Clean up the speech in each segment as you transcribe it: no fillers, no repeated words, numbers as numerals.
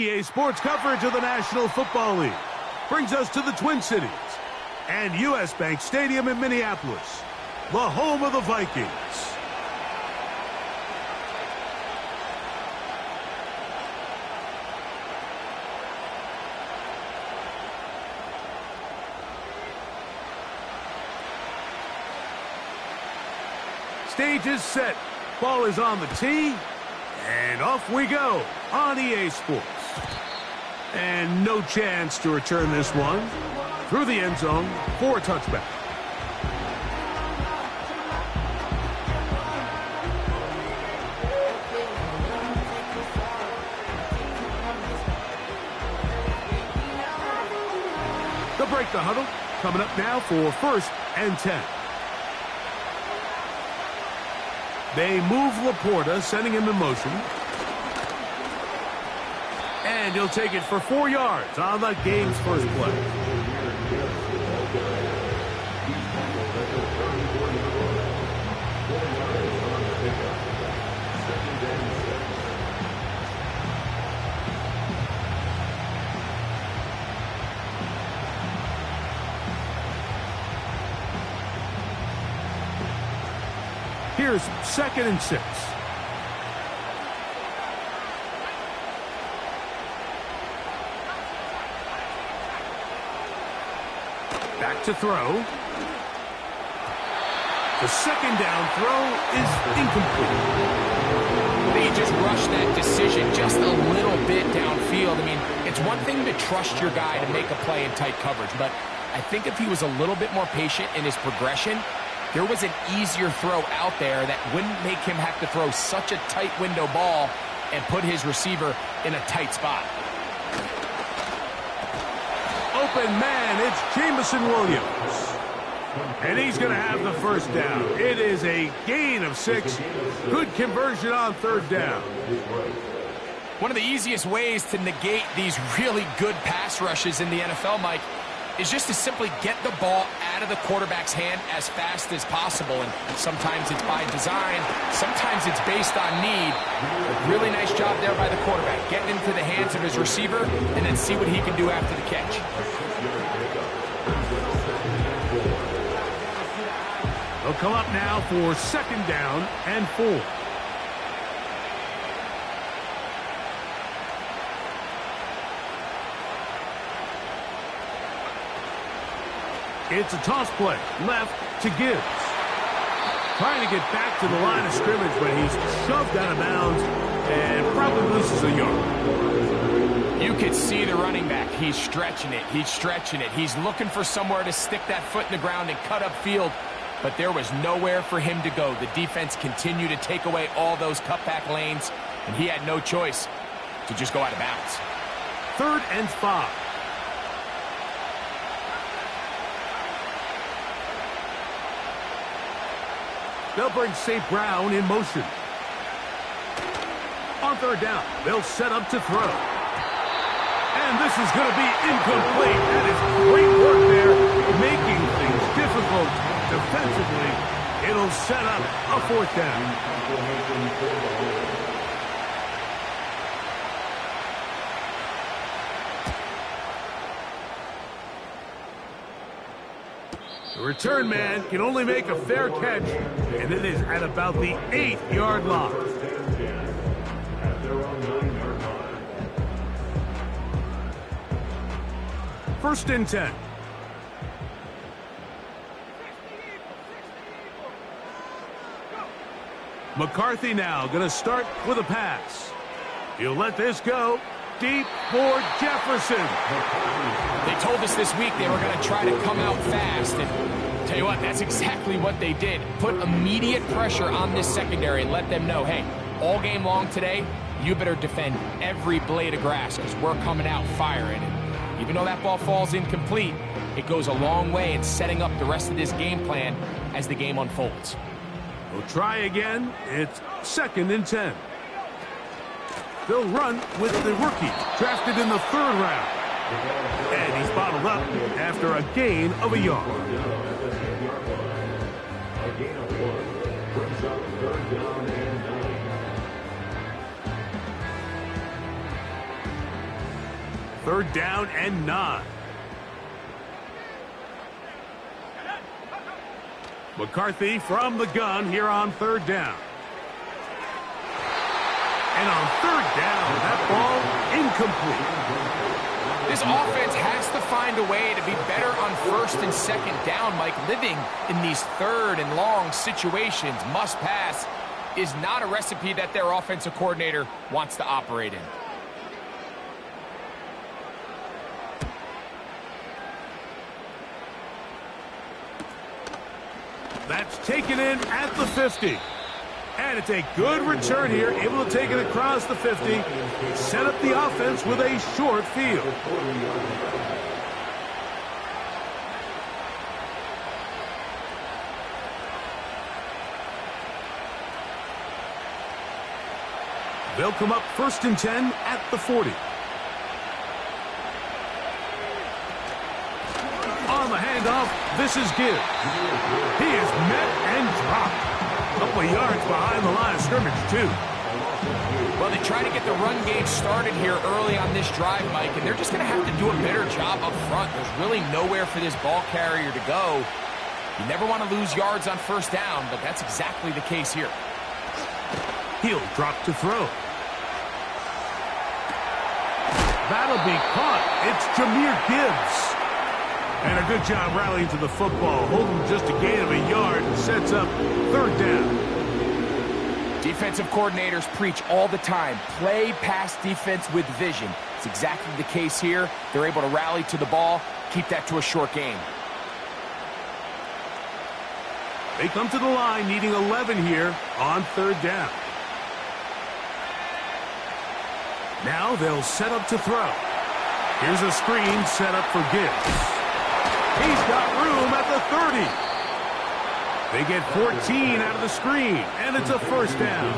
EA Sports coverage of the National Football League brings us to the Twin Cities and U.S. Bank Stadium in Minneapolis, the home of the Vikings. Stage is set, ball is on the tee, and off we go on EA Sports. And no chance to return this one through the end zone for a touchback. They'll break the huddle. Coming up now for 1st and 10. They move Laporta, sending him in motion. And he'll take it for 4 yards on the game's first play. Here's 2nd and 6. Back to throw. The 2nd down throw is incomplete. I think he just rushed that decision just a little bit downfield. I mean, it's one thing to trust your guy to make a play in tight coverage, but I think if he was a little bit more patient in his progression, there was an easier throw out there that wouldn't make him have to throw such a tight window ball and put his receiver in a tight spot. Open man, it's Jamison Williams. And he's going to have the 1st down. It is a gain of 6. Good conversion on 3rd down. One of the easiest ways to negate these really good pass rushes in the NFL, Mike, is just to simply get the ball out of the quarterback's hand as fast as possible. And sometimes it's by design, sometimes it's based on need. A really nice job there by the quarterback, getting into the hands of his receiver and then see what he can do after the catch. They'll come up now for 2nd down and 4. It's a toss play, left to Gibbs. Trying to get back to the line of scrimmage, but he's shoved out of bounds and probably loses a yard. You could see the running back. He's stretching it. He's stretching it. He's looking for somewhere to stick that foot in the ground and cut upfield, but there was nowhere for him to go. The defense continued to take away all those cutback lanes, and he had no choice to just go out of bounds. 3rd and 5. They'll bring St. Brown in motion. On 3rd down, they'll set up to throw. And this is going to be incomplete. That is great work there, making things difficult defensively. It'll set up a 4th down. The return man can only make a fair catch, and it is at about the 8-yard line. First and 10. McCarthy now going to start with a pass. He'll let this go deep for Jefferson. They told us this week they were going to try to come out fast, and tell you what, that's exactly what they did. Put immediate pressure on this secondary and let them know, hey, all game long today, you better defend every blade of grass because we're coming out firing. And even though that ball falls incomplete, it goes a long way in setting up the rest of this game plan as the game unfolds. We'll try again. It's 2nd and 10. They'll run with the rookie, drafted in the 3rd round. And he's bottled up after a gain of a yard. Third down and 9. McCarthy from the gun here on third down. And on third down, that ball incomplete. This offense has to find a way to be better on first and second down, Mike. Living in these third and long situations, must pass, is not a recipe that their offensive coordinator wants to operate in. That's taken in at the 50. And it's a good return here, able to take it across the 50, set up the offense with a short field. They'll come up first and 10 at the 40. On the handoff, this is Gibbs. He is met and dropped. A couple of yards behind the line of scrimmage, too. Well, they try to get the run game started here early on this drive, Mike, and they're just going to have to do a better job up front. There's really nowhere for this ball carrier to go. You never want to lose yards on first down, but that's exactly the case here. He'll drop to throw. That'll be caught. It's Jahmyr Gibbs. And a good job rallying to the football, holding just a gain of a yard, and sets up third down. Defensive coordinators preach all the time, play pass defense with vision. It's exactly the case here. They're able to rally to the ball, keep that to a short game. They come to the line needing 11 here on third down. Now they'll set up to throw. Here's a screen set up for Gibbs. He's got room at the 30. They get 14 out of the screen, and it's a first down.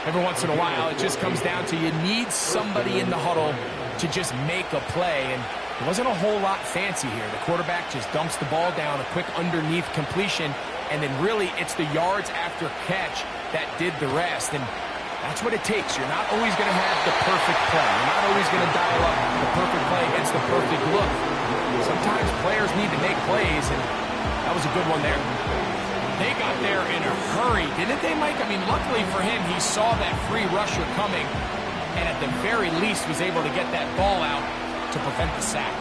Every once in a while, it just comes down to you need somebody in the huddle to just make a play, and it wasn't a whole lot fancy here. The quarterback just dumps the ball down, a quick underneath completion, and then really it's the yards after catch that did the rest, and that's what it takes. You're not always going to have the perfect play. You're not always going to dial up the perfect play against the perfect look. Sometimes players need to make plays, and that was a good one there. They got there in a hurry, didn't they, Mike? I mean, luckily for him, he saw that free rusher coming, and at the very least was able to get that ball out to prevent the sack.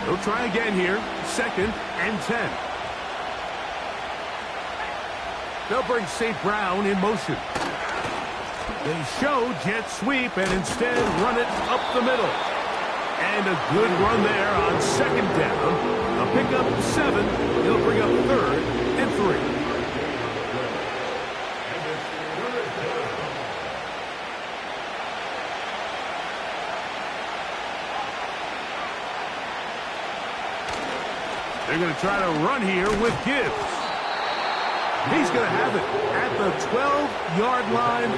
They'll try again here, second and 10. They'll bring St. Brown in motion. They show jet sweep and instead run it up the middle. And a good run there on second down. A pickup 7. He'll bring up third and 3. They're going to try to run here with Gibbs. He's going to have it at the 12-yard line,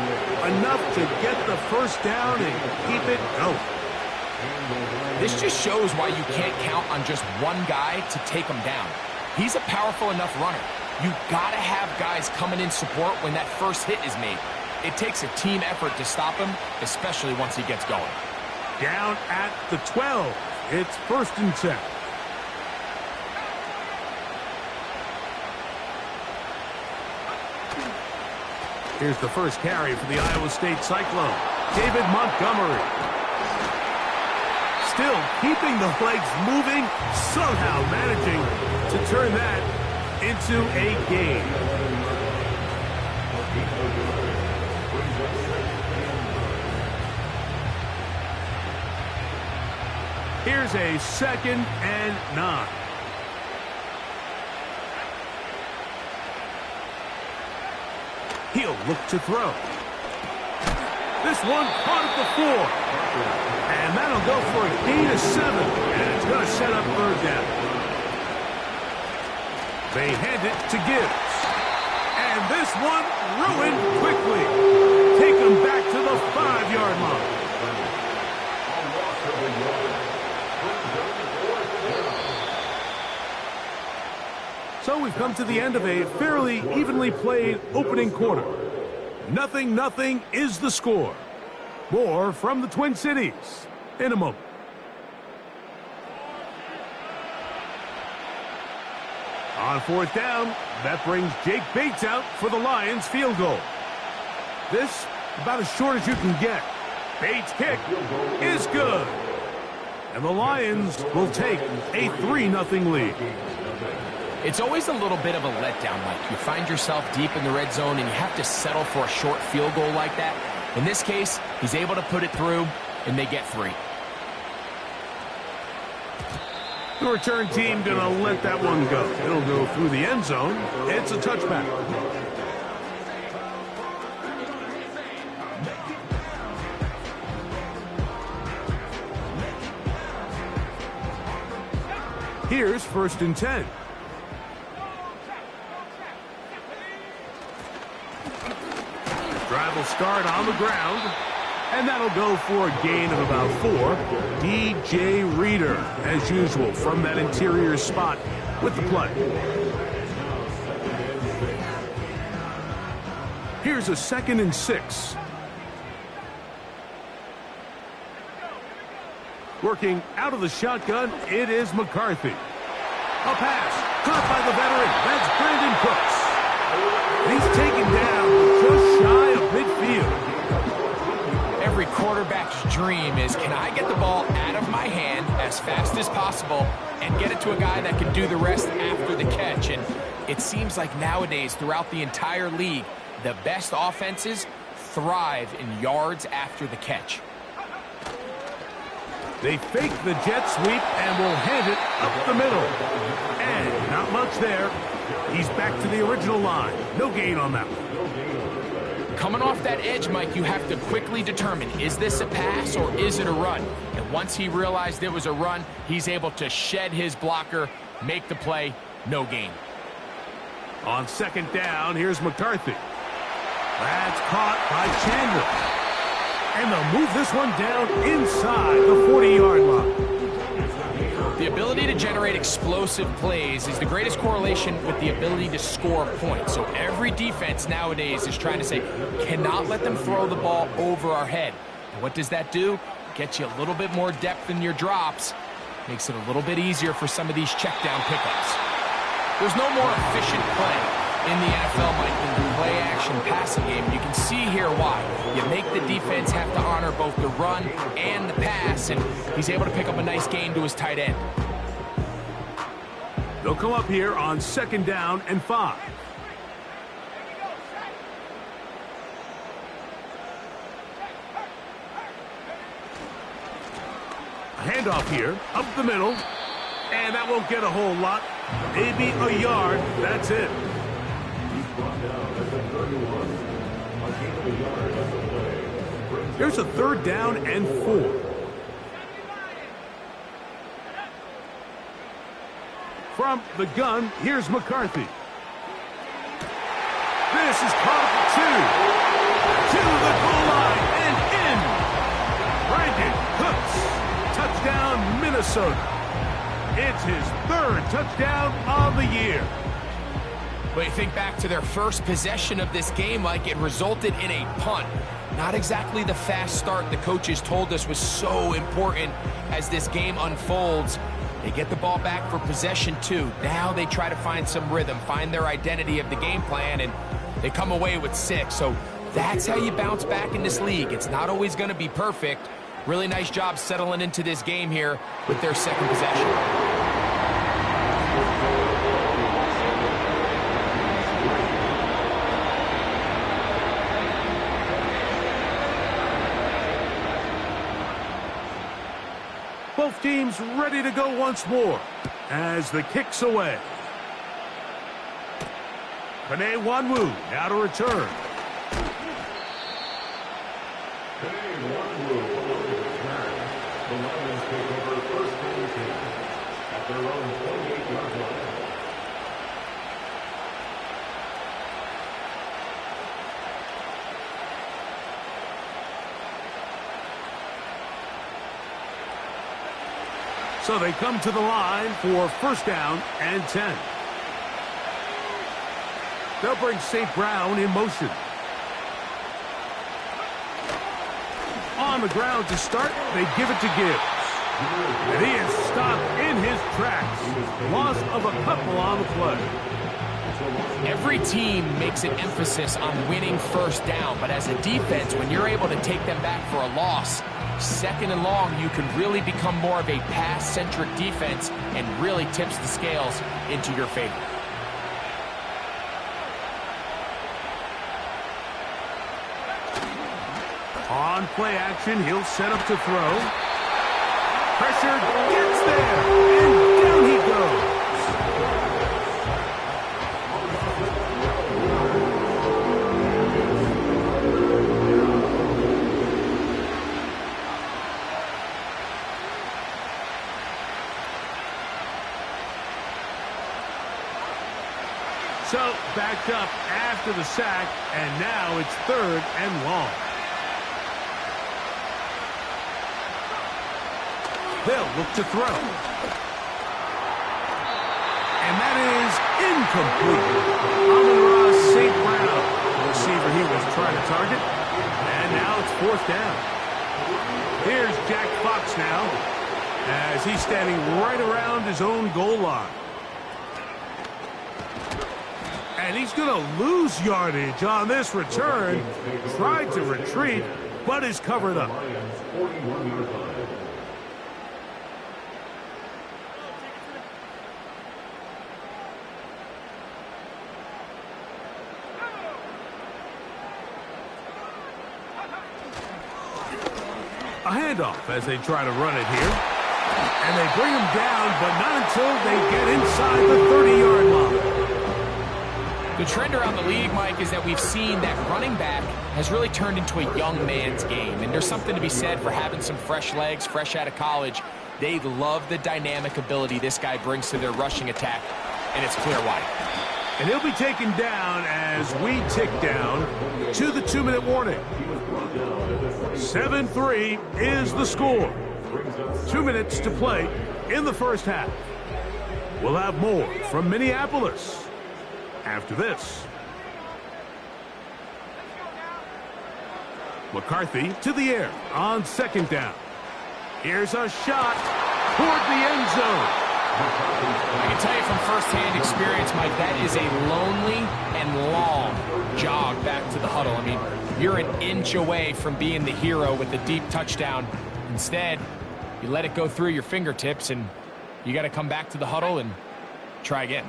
enough to get the first down and keep it going. This just shows why you can't count on just one guy to take him down. He's a powerful enough runner. You've got to have guys coming in support when that first hit is made. It takes a team effort to stop him, especially once he gets going. Down at the 12. It's first and 10. Here's the first carry for the Iowa State Cyclone, David Montgomery. Still keeping the legs moving, somehow managing to turn that into a gain. Here's a second and 9. He'll look to throw. This one caught at the 4. And that'll go for a gain of 7. And it's going to set up third down. They hand it to Gibbs. And this one ruined quickly. Take him back to the 5-yard line. So we've come to the end of a fairly evenly played opening quarter. 0-0 is the score. More from the Twin Cities in a moment. On fourth down, that brings Jake Bates out for the Lions field goal. This about as short as you can get. Bates' kick is good. And the Lions will take a 3-0 lead. It's always a little bit of a letdown, Mike. You find yourself deep in the red zone and you have to settle for a short field goal like that. In this case, he's able to put it through, and they get 3. The return team gonna let that one go. It'll go through the end zone. It's a touchback. Here's 1st and 10. Drive will start on the ground. And that'll go for a gain of about 4. DJ Reader, as usual, from that interior spot with the play. Here's a 2nd and 6. Working out of the shotgun, it is McCarthy. A pass, caught by the veteran. That's Brandon Cooks. He's taken down just shy of midfield. Every quarterback's dream is, can I get the ball out of my hand as fast as possible and get it to a guy that can do the rest after the catch? And it seems like nowadays, throughout the entire league, the best offenses thrive in yards after the catch. They fake the jet sweep and will hand it up the middle. And not much there. He's back to the original line. No gain on that one. Coming off that edge, Mike, you have to quickly determine, is this a pass or is it a run? And once he realized it was a run, he's able to shed his blocker, make the play, no gain. On 2nd down, here's McCarthy. That's caught by Chandler. And they'll move this one down inside the 40-yard line. The ability to generate explosive plays is the greatest correlation with the ability to score points. So every defense nowadays is trying to say, cannot let them throw the ball over our head. And what does that do? Get you a little bit more depth in your drops. Makes it a little bit easier for some of these check down pickups. There's no more efficient play in the NFL, Mike, than the play-action passing game. You can see here why. You make the defense have to honor both the run and the pass, and he's able to pick up a nice gain to his tight end. They'll come up here on 2nd down and 5. A handoff here, up the middle, and that won't get a whole lot. Maybe a yard, that's it. Here's a 3rd down and 4. From the gun, here's McCarthy. This is caught at 2. To the goal line and in. Brandon Cooks, touchdown Minnesota. It's his 3rd touchdown of the year. But you think back to their first possession of this game, like it resulted in a punt. Not exactly the fast start the coaches told us was so important as this game unfolds. They get the ball back for possession 2. Now they try to find some rhythm, find their identity of the game plan, and they come away with 6. So that's how you bounce back in this league. It's not always going to be perfect. Really nice job settling into this game here with their 2nd possession. Both teams ready to go once more as the kick's away. Panay Wanwu now to return. The Lions take over 1st and 10 at their own 28-yard line. So they come to the line for 1st down and 10. They'll bring St. Brown in motion. on the ground to start. They give it to Gibbs. And he is stopped in his tracks. Loss of a couple on the play. Every team makes an emphasis on winning first down, but as a defense, when you're able to take them back for a loss, second and long, you can really become more of a pass-centric defense and really tips the scales into your favor. On play action, he'll set up to throw. Pressure gets there, and down he goes. So, backed up after the sack, and now it's 3rd and long. They'll look to throw. And that is incomplete. Amon-Ra St. Brown, the receiver he was trying to target. And now it's 4th down. Here's Jack Fox now, as he's standing right around his own goal line. And he's going to lose yardage on this return. Tried to retreat, but is covered up. A handoff as they try to run it here. And they bring him down, but not until they get inside the 30-yard line. The trend around the league, Mike, is that we've seen that running back has really turned into a young man's game. And there's something to be said for having some fresh legs, fresh out of college. They love the dynamic ability this guy brings to their rushing attack, and it's clear why. And he'll be taken down as we tick down to the 2-minute warning. 7-3 is the score. 2 minutes to play in the first half. We'll have more from Minneapolis after this. McCarthy to the air on 2nd down. Here's a shot toward the end zone. I can tell you from firsthand experience, Mike, that is a lonely and long jog back to the huddle. I mean, you're an inch away from being the hero with a deep touchdown. Instead, you let it go through your fingertips, and you got to come back to the huddle and try again.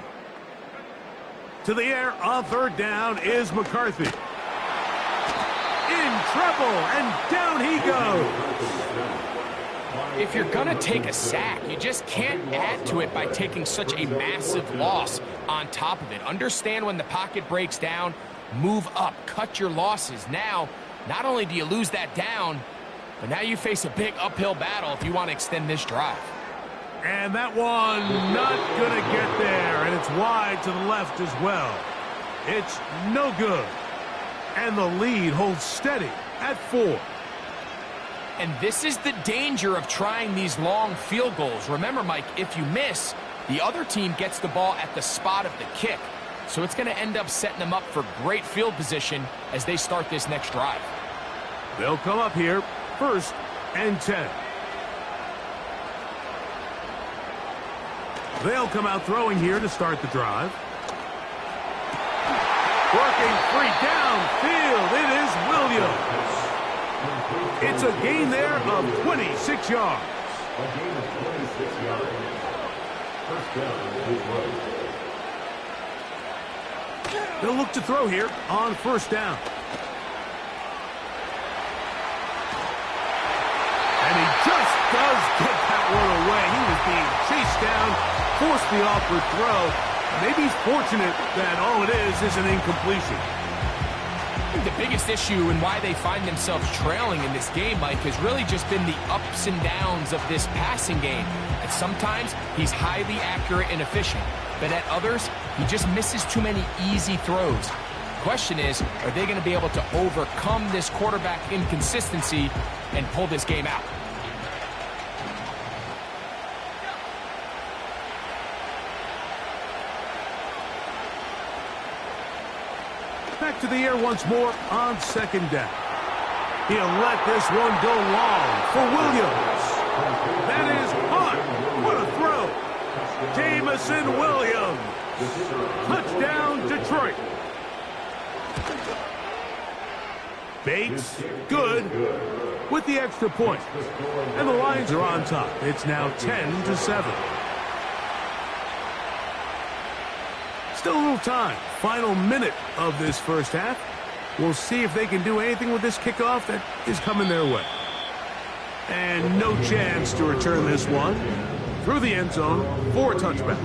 To the air on 3rd down is McCarthy. In trouble, and down he goes. If you're going to take a sack, you just can't add to it by taking such a massive loss on top of it. Understand when the pocket breaks down, move up, cut your losses. Now, not only do you lose that down, but now you face a big uphill battle if you want to extend this drive. And that one not going to get there, and it's wide to the left as well. It's no good. And the lead holds steady at 4. And this is the danger of trying these long field goals. Remember, Mike, if you miss, the other team gets the ball at the spot of the kick. So it's going to end up setting them up for great field position as they start this next drive. They'll come up here, 1st and 10. They'll come out throwing here to start the drive. Working free downfield, it is Williams. It's a gain there of 26 yards. A gain of 26 yards. First down is right. They'll look to throw here on 1st down. And he just does get that one away. He was being chased down, forced the awkward throw. Maybe he's fortunate that all it is an incompletion. The biggest issue and why they find themselves trailing in this game, Mike, has really just been the ups and downs of this passing game. And sometimes he's highly accurate and efficient, but at others, he just misses too many easy throws. The question is, are they going to be able to overcome this quarterback inconsistency and pull this game out? Back to the air once more on 2nd down. He'll let this one go long for Williams. That is hot. What a throw. Jamison Williams. Touchdown, Detroit. Bates, good, with the extra point. And the Lions are on top. It's now 10-7. Still a little time. Final minute of this first half. We'll see if they can do anything with this kickoff that is coming their way. And no chance to return this one through the end zone for a touchback.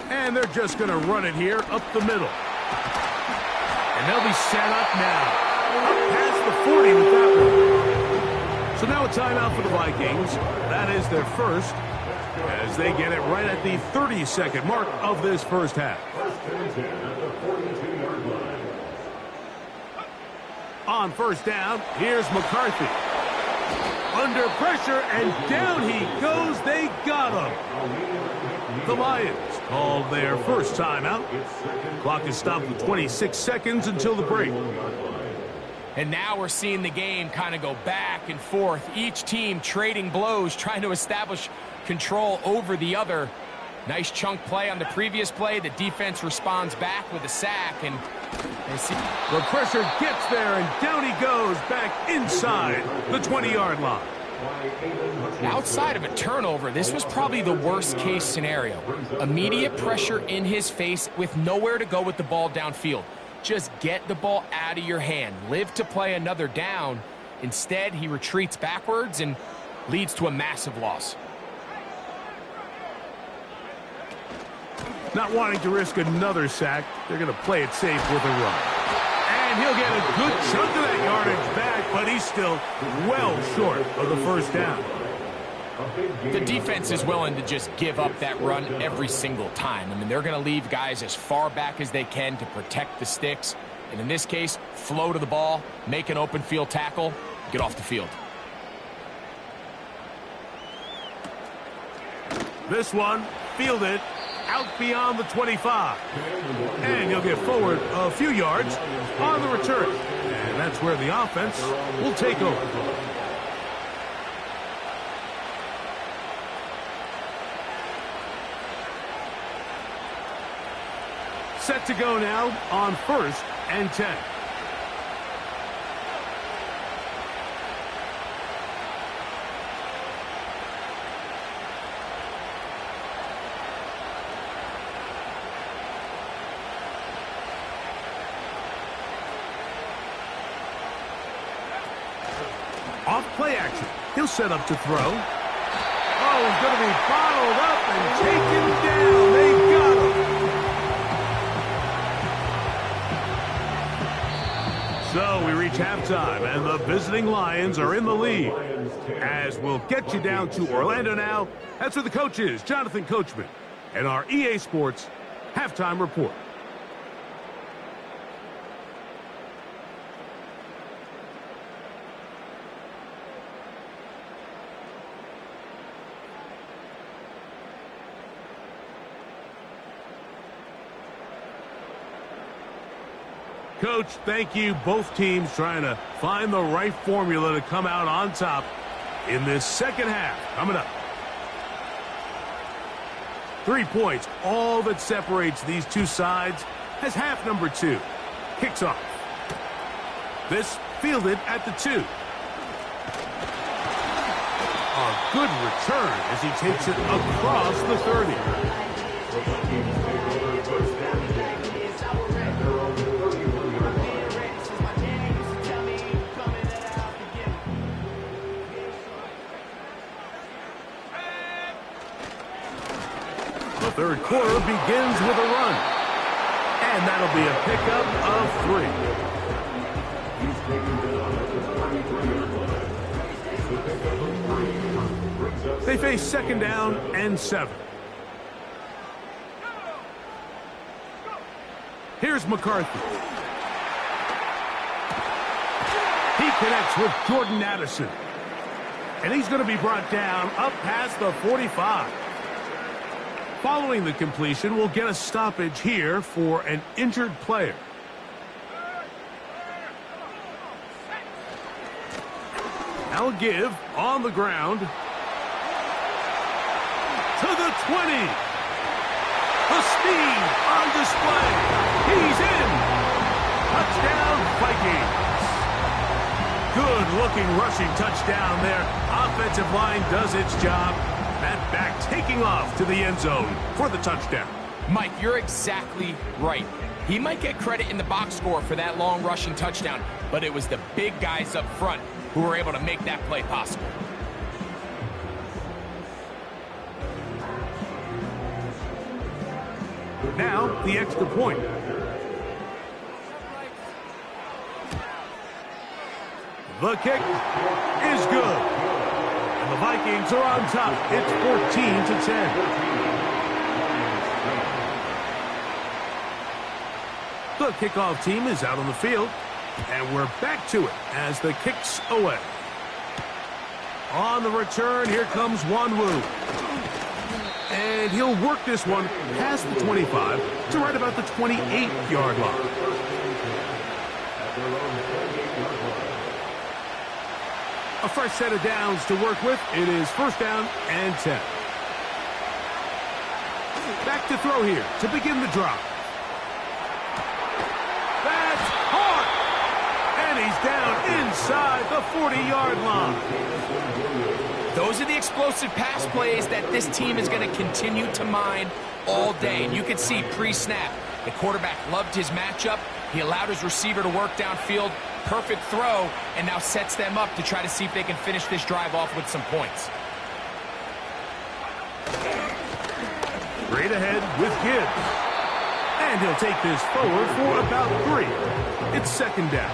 And they're just going to run it here up the middle. And they'll be set up now. Up past the 40 with that one. So now a timeout for the Vikings. That is their first, as they get it right at the 30-second mark of this first half. On first down, here's McCarthy. Under pressure, and down he goes. They got him. The Lions called their first timeout. Clock is stopped with 26 seconds until the break. And now we're seeing the game kind of go back and forth. Each team trading blows, trying to establish control over the other. Nice chunk play on the previous play. The defense responds back with a sack. And they see the pressure gets there, and down he goes back inside the 20-yard line. Outside of a turnover, this was probably the worst-case scenario. Immediate pressure in his face with nowhere to go with the ball downfield. Just get the ball out of your hand. Live to play another down. Instead, he retreats backwards and leads to a massive loss. Not wanting to risk another sack, they're going to play it safe with a run. And he'll get a good chunk of that yardage back, but he's still well short of the first down. The defense is willing to just give up that run every single time. I mean, they're going to leave guys as far back as they can to protect the sticks. And in this case, flow to the ball, make an open field tackle, get off the field. This one, fielded out beyond the 25. And he'll get forward a few yards on the return. And that's where the offense will take over. Set to go now on 1st and 10. Off play action. He'll set up to throw. Oh, he's going to be bottled up and taken down. They got him. So we reach halftime, and the visiting Lions are in the lead. As we'll get you down to Orlando now, that's where the coach is, Jonathan Coachman, and our EA Sports Halftime Report. Coach, thank you. Both teams trying to find the right formula to come out on top in this second half. Coming up. 3 points, all that separates these two sides, as half number 2 kicks off. This fielded at the 2. A good return as he takes it across the 30. The third quarter begins with a run. And that'll be a pickup of 3. They face second down and 7. Here's McCarthy. He connects with Jordan Addison. And he's going to be brought down up past the 45. Following the completion, we'll get a stoppage here for an injured player. Now a give on the ground. To the 20. The speed on display. He's in. Touchdown, Vikings. Good-looking rushing touchdown there. Offensive line does its job. That back taking off to the end zone for the touchdown. Mike, you're exactly right. He might get credit in the box score for that long rushing touchdown, but it was the big guys up front who were able to make that play possible. Now, the extra point. The kick is good. And the Vikings are on top. It's 14-10. The kickoff team is out on the field. And we're back to it as the kick's away. On the return, here comes Wanwu. And he'll work this one past the 25 to right about the 28-yard line. A fresh set of downs to work with. It is first down and 10. Back to throw here to begin the drive. That's hard. And he's down inside the 40-yard line. Those are the explosive pass plays that this team is going to continue to mine all day. And you can see pre-snap, the quarterback loved his matchup. He allowed his receiver to work downfield. Perfect throw, and now sets them up to try to see if they can finish this drive off with some points. Straight ahead with Gibbs. And he'll take this forward for about 3. It's second down.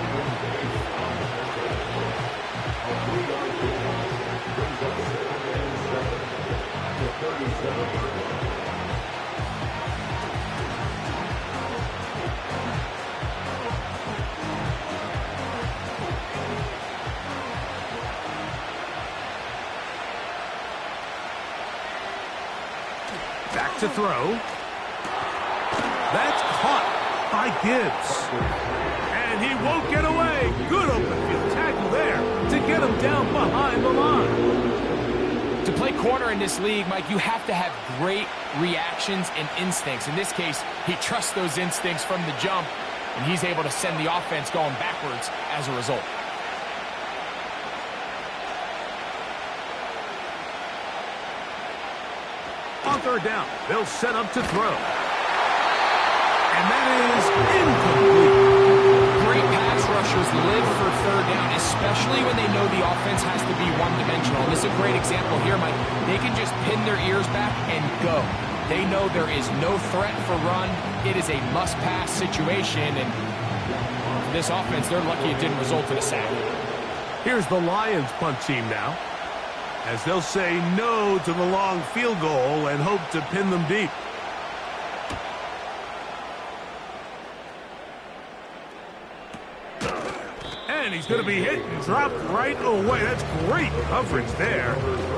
Back to throw. That's caught by Gibbs. And he won't get away. Good open field tackle there to get him down behind the line. To play corner in this league, Mike, you have to have great reactions and instincts. In this case, he trusts those instincts from the jump, and he's able to send the offense going backwards as a result. On third down, they'll set up to throw. And that is incomplete. Great pass rushers live for third down, especially when they know the offense has to be one-dimensional. And this is a great example here, Mike. They can just pin their ears back and go. They know there is no threat for run. It is a must-pass situation, and for this offense, they're lucky it didn't result in a sack. Here's the Lions punt team now, as they'll say no to the long field goal and hope to pin them deep. And he's going to be hit and dropped right away. That's great coverage there.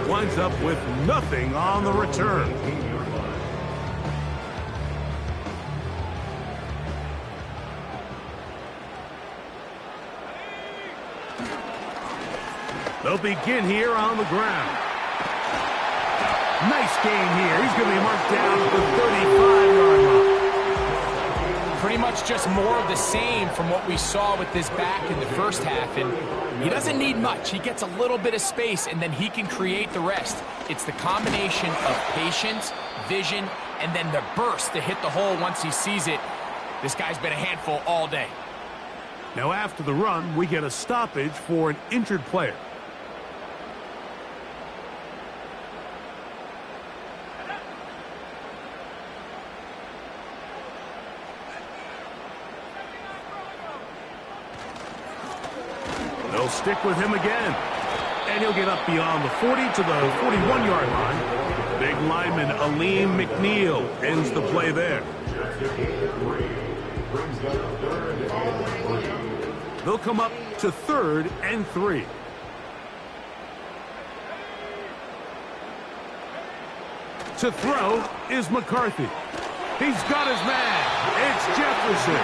Winds up with nothing on the return. They'll begin here on the ground. Nice gain here. He's going to be marked down at the 35-yard line. Pretty much just more of the same from what we saw with this back in the first half. And he doesn't need much. He gets a little bit of space, and then he can create the rest. It's the combination of patience, vision, and then the burst to hit the hole once he sees it. This guy's been a handful all day. Now after the run, we get a stoppage for an injured player. They'll stick with him again. And he'll get up beyond the 40 to the 41-yard line. Big lineman Aleem McNeil ends the play there. They'll come up to 3rd and 3. To throw is McCarthy. He's got his man. It's Jefferson.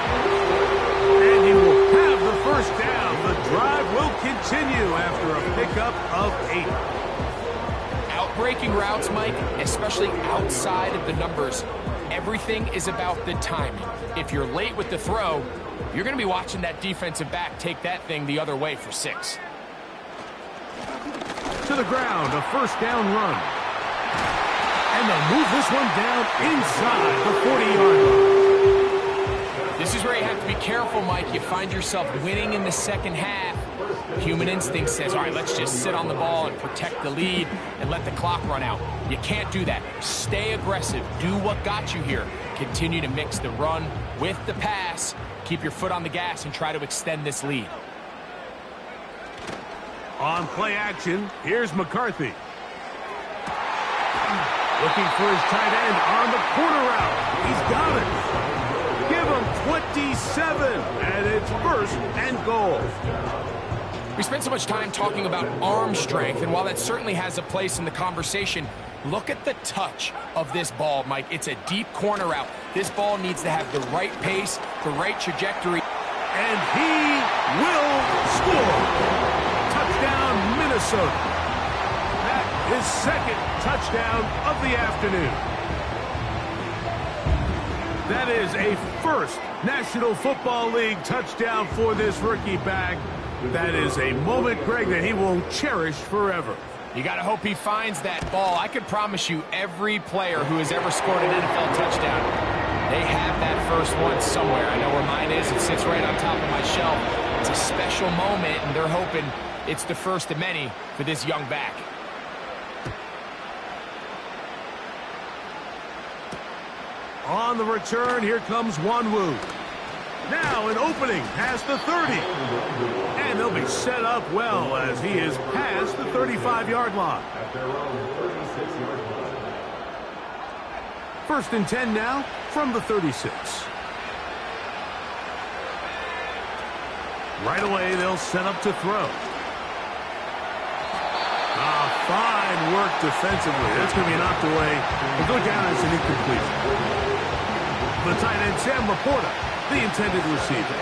And he will have the first down. The drive will continue after a pickup of 8. Outbreaking routes, Mike, especially outside of the numbers, everything is about the timing. If you're late with the throw, you're going to be watching that defensive back take that thing the other way for 6. To the ground, a first down run. And they'll move this one down inside the 40-yard line. This is where you have to be careful, Mike. You find yourself winning in the second half. Human instinct says, all right, let's just sit on the ball and protect the lead and let the clock run out. You can't do that. Stay aggressive. Do what got you here. Continue to mix the run with the pass. Keep your foot on the gas and try to extend this lead. On play action, here's McCarthy. Looking for his tight end on the corner route. He's got it. Give him 27, and it's 1st and goal. We spent so much time talking about arm strength, and while that certainly has a place in the conversation, look at the touch of this ball, Mike. It's a deep corner route. This ball needs to have the right pace, the right trajectory. And he will score. Touchdown, Minnesota. His 2nd touchdown of the afternoon. That is a 1st National Football League touchdown for this rookie back. That is a moment, Greg, that he will cherish forever. You got to hope he finds that ball. I can promise you every player who has ever scored an NFL touchdown, they have that first one somewhere. I know where mine is. It sits right on top of my shelf. It's a special moment, and they're hoping it's the first of many for this young back. On the return, here comes Wanwu. Now an opening past the 30. And they'll be set up well as he is past the 35-yard line. At their own 36-yard line. 1st and 10 now from the 36. Right away, they'll set up to throw. Fine work defensively. That's going to be knocked away. It'll go down as an incompletion. The tight end, Sam Laporta, the intended receiver.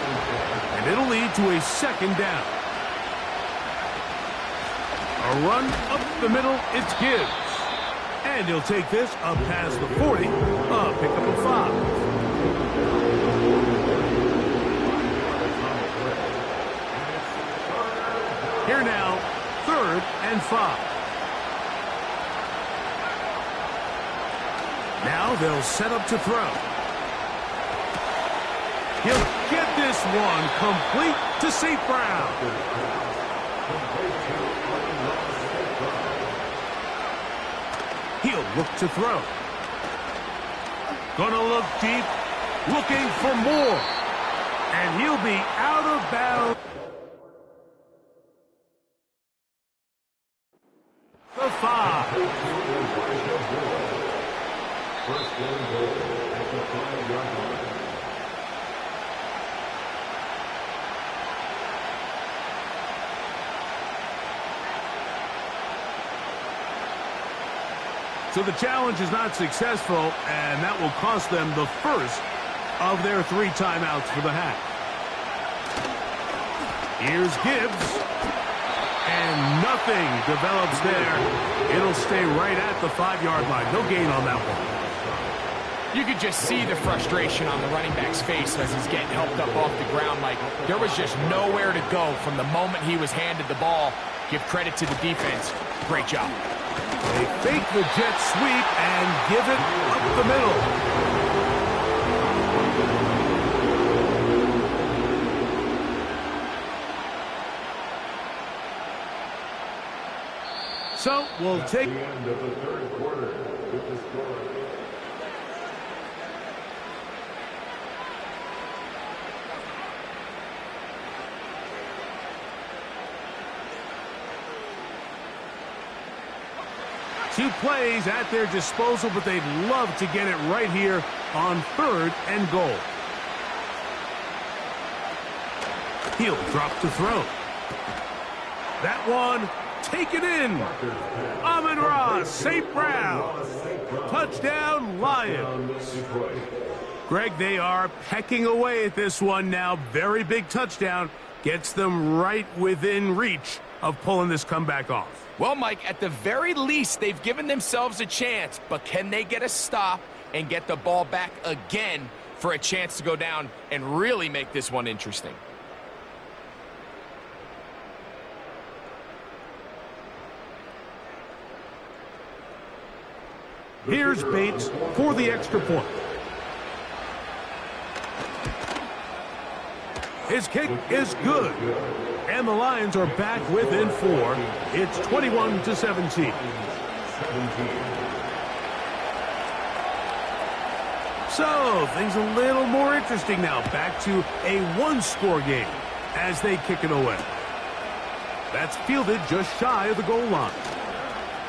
And it'll lead to a 2nd down. A run up the middle, it's Gibbs. And he'll take this up past the 40, pickup of 5. Here now, 3rd and 5. Now they'll set up to throw. He'll get this one complete to St. Brown. He'll look to throw. Gonna look deep, looking for more. And he'll be out of bounds. The 5. First down goal at the 5-yard line. So the challenge is not successful, and that will cost them the first of their 3 timeouts for the half. Here's Gibbs. And nothing develops there. It'll stay right at the 5-yard line. No gain on that one. You could just see the frustration on the running back's face as he's getting helped up off the ground. Like, there was just nowhere to go from the moment he was handed the ball. Give credit to the defense. Great job. They fake the jet sweep and give it up the middle. So we'll take the end of the 3rd quarter with the score. Two plays at their disposal, but they'd love to get it right here on 3rd and goal. He'll drop to throw. That one taken in. Amon-Ra St. Brown. Touchdown, Lions. Greg, they are pecking away at this one now. Very big touchdown. Gets them right within reach of pulling this comeback off. Well, Mike, at the very least, they've given themselves a chance, but can they get a stop and get the ball back again for a chance to go down and really make this one interesting? Here's Bates for the extra point. His kick is good. And the Lions are back within 4. It's 21-17. So, things a little more interesting now. Back to a one-score game as they kick it away. That's fielded just shy of the goal line.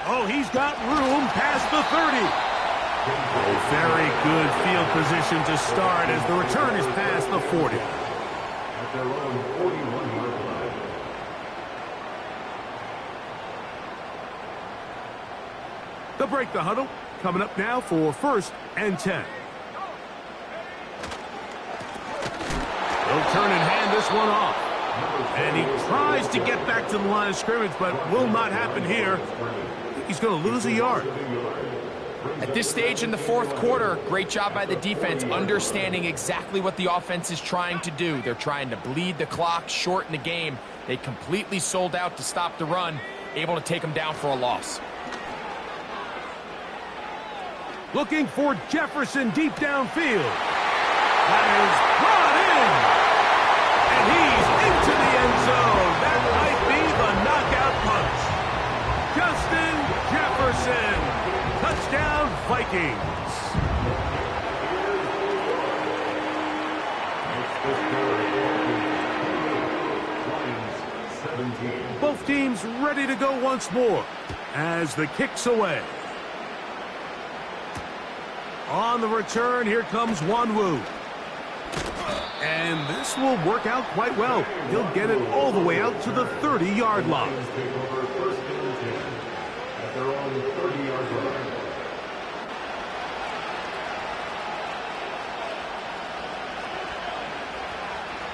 Oh, he's got room past the 30. Oh, very good field position to start as the return is past the 40. At their own 41-yard line. They'll break the huddle. Coming up now for 1st and 10. They'll turn and hand this one off. And he tries to get back to the line of scrimmage, but will not happen here. He's going to lose a yard. At this stage in the fourth quarter, great job by the defense understanding exactly what the offense is trying to do. They're trying to bleed the clock, shorten the game. They completely sold out to stop the run, able to take them down for a loss. Looking for Jefferson deep downfield. That is brought in. And he's into the end zone. That might be the knockout punch. Justin Jefferson. Touchdown, Vikings. Both teams ready to go once more as the kick's away. On the return, here comes Wanwu. And this will work out quite well. He'll get it all the way out to the 30-yard line.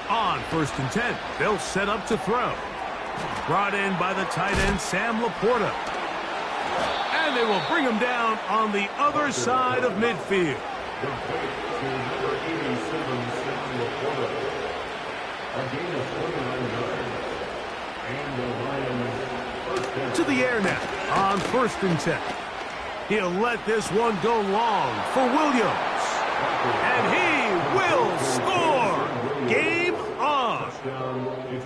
On 1st and 10, they'll set up to throw. Brought in by the tight end, Sam Laporta. And they will bring him down on the other side of midfield. To the air now on 1st and 10. He'll let this one go long for Williams. And he will score. Game on.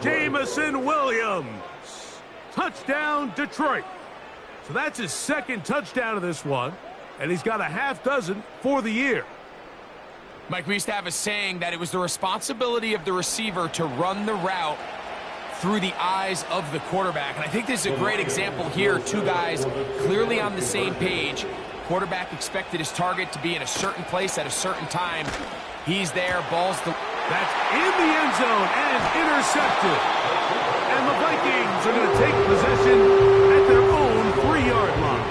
Jameson Williams. Touchdown, Detroit. So that's his 2nd touchdown of this one. And he's got a half dozen for the year. Mike, we used to have a saying that it was the responsibility of the receiver to run the route through the eyes of the quarterback. And I think this is a great example here. Two guys clearly on the same page. Quarterback expected his target to be in a certain place at a certain time. He's there, ball's the... That's in the end zone and intercepted. And the Vikings are going to take possession at their own 3-yard line.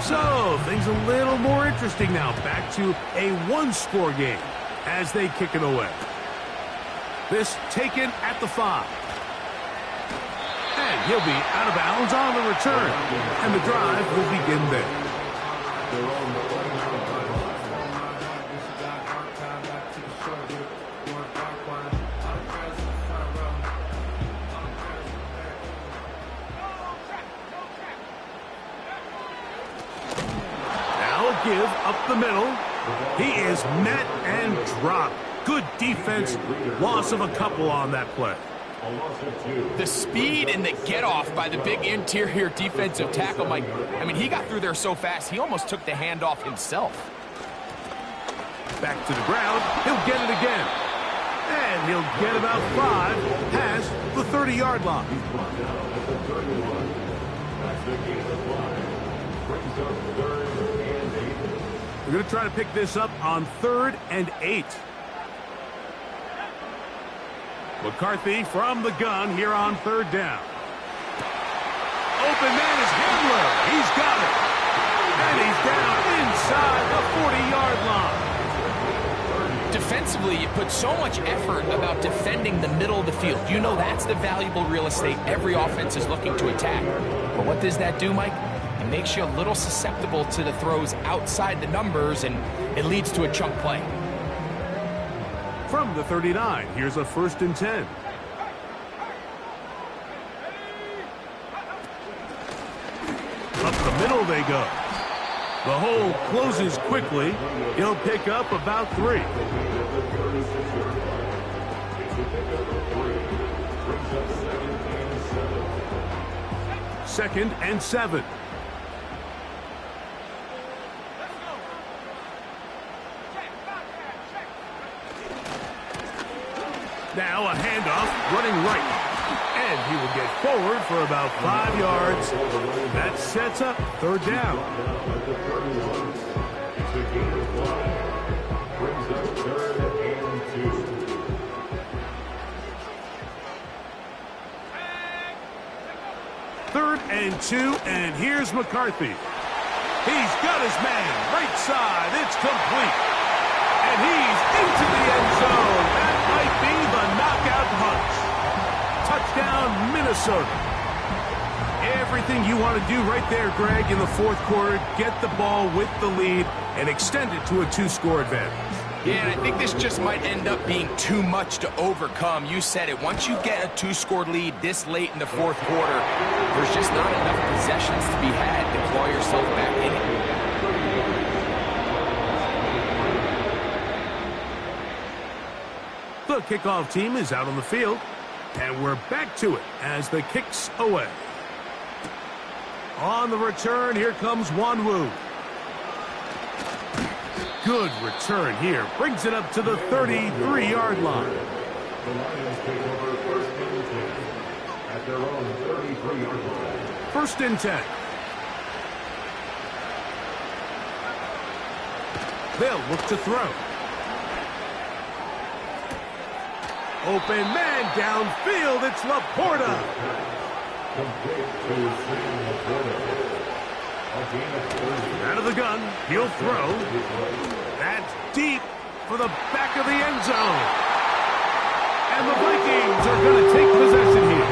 So, things a little more interesting now. Back to a one-score game as they kick it away. This taken at the 5. And he'll be out of bounds on the return. And the drive will begin there. Give up the middle. He is met and dropped. Good defense. Loss of a couple on that play. The speed and the get-off by the big interior defensive tackle, Mike. I mean, he got through there so fast, he almost took the handoff himself. Back to the ground. He'll get it again. And he'll get about 5 past the 30-yard line. We're going to try to pick this up on 3rd and 8. McCarthy from the gun here on 3rd down. Open man is Handler. He's got it. And he's down inside the 40-yard line. Defensively, you put so much effort about defending the middle of the field. You know that's the valuable real estate every offense is looking to attack. But what does that do, Mike? It makes you a little susceptible to the throws outside the numbers, and it leads to a chunk play. From the 39, here's a 1st and 10. Up the middle they go. The hole closes quickly. He'll pick up about 3. Second and 7. Now a handoff, running right. And he will get forward for about 5 yards. That sets up 3rd down. Third and 2, and here's McCarthy. He's got his man, right side, it's complete. And he's into the end zone. That might be the knockout punch. Touchdown, Minnesota. Everything you want to do right there, Greg, in the 4th quarter. Get the ball with the lead and extend it to a 2-score advantage. Yeah, and I think this just might end up being too much to overcome. You said it. Once you get a 2-score lead this late in the 4th quarter, there's just not enough possessions to be had to claw yourself back in it. The kickoff team is out on the field, and we're back to it as the kick's away. On the return, here comes Wanwu. Good return here. Brings it up to the 33-yard line. The Lions take over 1st and 10 at their own 33-yard line. 1st and 10. They'll look to throw. Open man downfield. It's Laporta. Complete to Sam Laporta. Out of the gun. He'll throw. That's deep for the back of the end zone. And the Vikings are going to take possession here.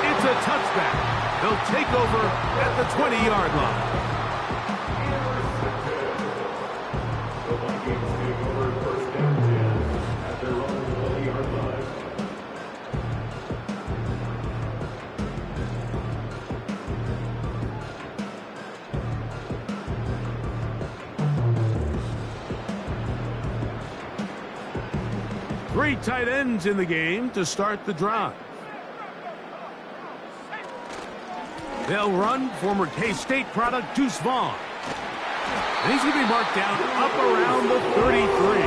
It's a touchback. They'll take over at the 20-yard line. The Vikings take over 1st and 10 at their own 20-yard line. Three tight ends in the game to start the drive. They'll run former K-State product Deuce Vaughn. And he's going to be marked down up around the 33.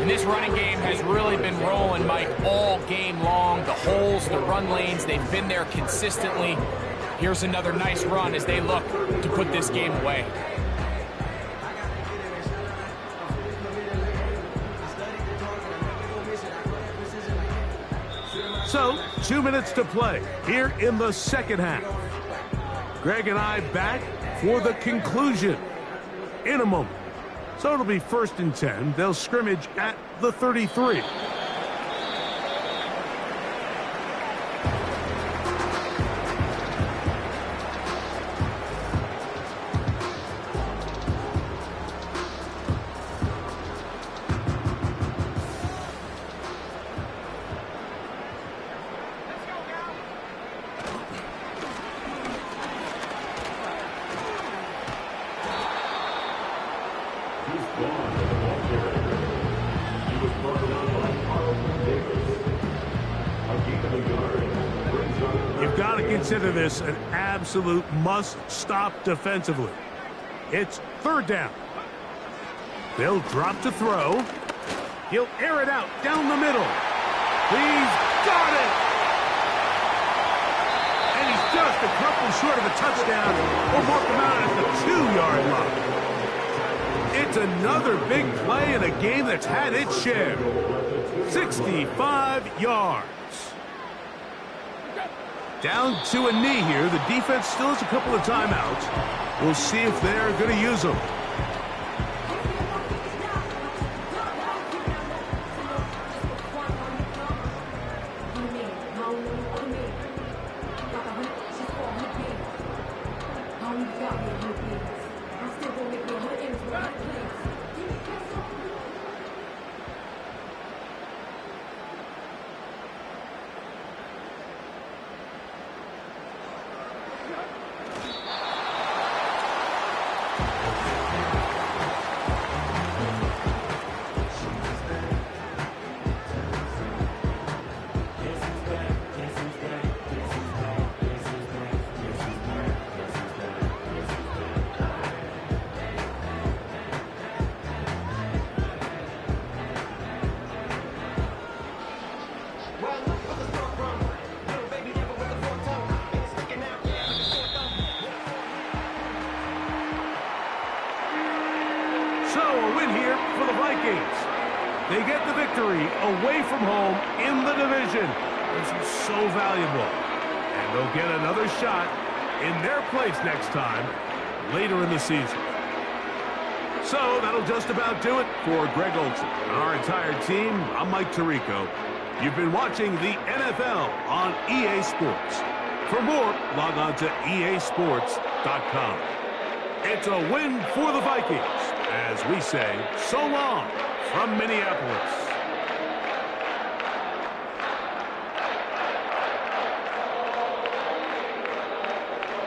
And this running game has really been rolling, Mike, all game long. The holes, the run lanes, they've been there consistently. Here's another nice run as they look to put this game away. So, 2 minutes to play here in the second half. Greg and I back for the conclusion in a moment. So it'll be 1st and 10. They'll scrimmage at the 33. You've got to consider this an absolute must-stop defensively. It's 3rd down. They'll drop to throw. He'll air it out down the middle. He's got it! And he's just a couple short of a touchdown. We'll mark him out at the 2-yard line. It's another big play in a game that's had its share. 65 yards. Down to a knee here. The defense still has a couple of timeouts. We'll see if they're going to use them. So, a win here for the Vikings. They get the victory away from home in the division. This is so valuable. And they'll get another shot in their place next time, later in the season. So, that'll just about do it for Greg Olson and our entire team. I'm Mike Tirico. You've been watching the NFL on EA Sports. For more, log on to easports.com. It's a win for the Vikings, as we say so long from Minneapolis.